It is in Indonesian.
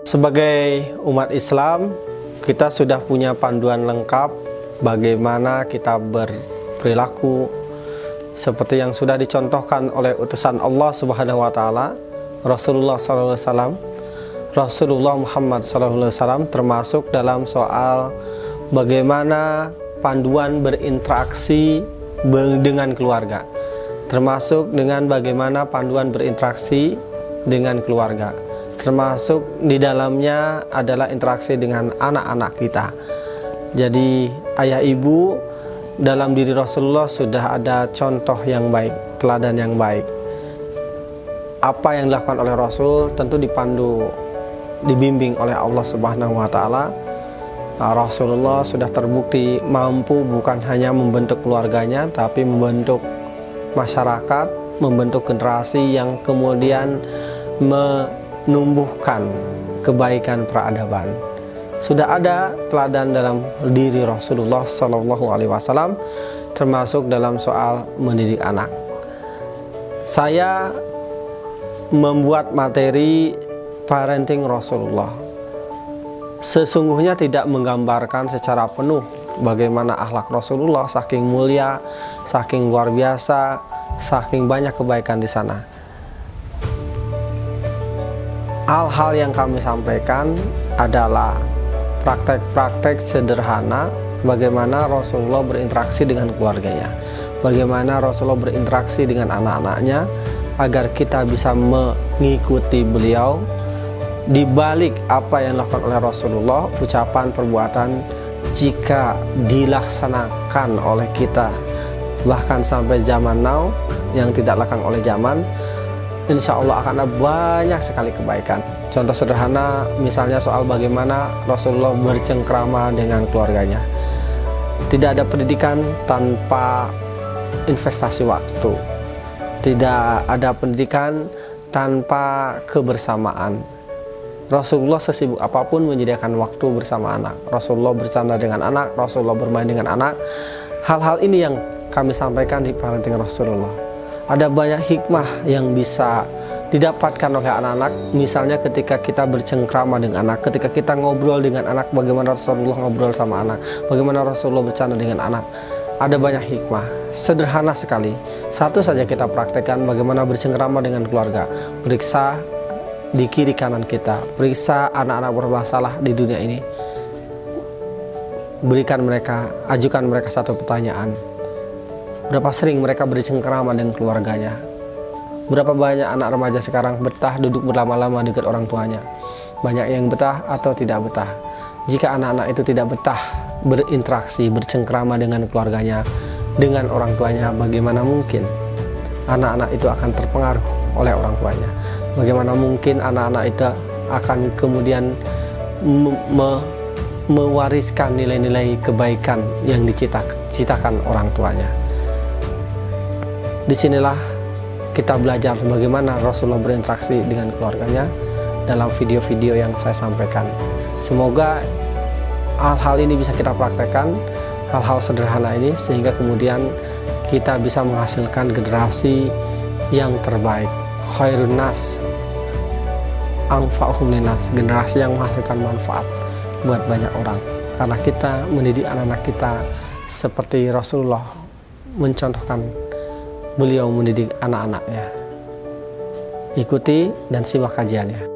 Sebagai umat Islam, kita sudah punya panduan lengkap bagaimana kita berperilaku seperti yang sudah dicontohkan oleh utusan Allah Subhanahu wa taala, Rasulullah sallallahu alaihi wasallam, Rasulullah Muhammad sallallahu alaihi wasallam, termasuk dalam soal bagaimana panduan berinteraksi dengan keluarga, termasuk dengan bagaimana panduan berinteraksi dengan keluarga, termasuk di dalamnya adalah interaksi dengan anak-anak kita. Jadi ayah ibu dalam diri Rasulullah sudah ada contoh yang baik, teladan yang baik. Apa yang dilakukan oleh Rasul tentu dipandu, dibimbing oleh Allah Subhanahu wa taala. Rasulullah sudah terbukti mampu bukan hanya membentuk keluarganya, tapi membentuk masyarakat, membentuk generasi yang kemudian menumbuhkan kebaikan peradaban. Sudah ada teladan dalam diri Rasulullah Shallallahu Alaihi Wasallam, termasuk dalam soal mendidik anak. Saya membuat materi parenting Rasulullah. Sesungguhnya tidak menggambarkan secara penuh bagaimana akhlak Rasulullah, saking mulia, saking luar biasa, saking banyak kebaikan di sana. Hal-hal yang kami sampaikan adalah praktek-praktek sederhana bagaimana Rasulullah berinteraksi dengan keluarganya, bagaimana Rasulullah berinteraksi dengan anak-anaknya, agar kita bisa mengikuti beliau. Di balik apa yang dilakukan oleh Rasulullah, ucapan, perbuatan, jika dilaksanakan oleh kita bahkan sampai zaman now yang tidak lekang oleh zaman, insya Allah akan ada banyak sekali kebaikan. Contoh sederhana misalnya soal bagaimana Rasulullah bercengkrama dengan keluarganya. Tidak ada pendidikan tanpa investasi waktu. Tidak ada pendidikan tanpa kebersamaan. Rasulullah sesibuk apapun menyediakan waktu bersama anak. Rasulullah bercanda dengan anak, Rasulullah bermain dengan anak. Hal-hal ini yang kami sampaikan di parenting Rasulullah. Ada banyak hikmah yang bisa didapatkan oleh anak-anak. Misalnya ketika kita bercengkrama dengan anak, ketika kita ngobrol dengan anak, bagaimana Rasulullah ngobrol sama anak, bagaimana Rasulullah bercanda dengan anak. Ada banyak hikmah, sederhana sekali. Satu saja kita praktekkan, bagaimana bercengkrama dengan keluarga. Periksa di kiri kanan kita, periksa anak-anak bermasalah di dunia ini. Berikan mereka, ajukan mereka satu pertanyaan. Berapa sering mereka bercengkrama dengan keluarganya? Berapa banyak anak remaja sekarang betah duduk berlama-lama dekat orang tuanya? Banyak yang betah atau tidak betah? Jika anak-anak itu tidak betah berinteraksi, bercengkrama dengan keluarganya, dengan orang tuanya, bagaimana mungkin anak-anak itu akan terpengaruh oleh orang tuanya? Bagaimana mungkin anak-anak itu akan kemudian mewariskan nilai-nilai kebaikan yang diciptakan orang tuanya? Disinilah kita belajar bagaimana Rasulullah berinteraksi dengan keluarganya dalam video-video yang saya sampaikan. Semoga hal-hal ini bisa kita praktekkan, hal-hal sederhana ini, sehingga kemudian kita bisa menghasilkan generasi yang terbaik. Khairun nas anfa'uhum linnas, generasi yang menghasilkan manfaat buat banyak orang. Karena kita mendidik anak-anak kita seperti Rasulullah mencontohkan beliau mendidik anak-anaknya. Ikuti dan simak kajiannya.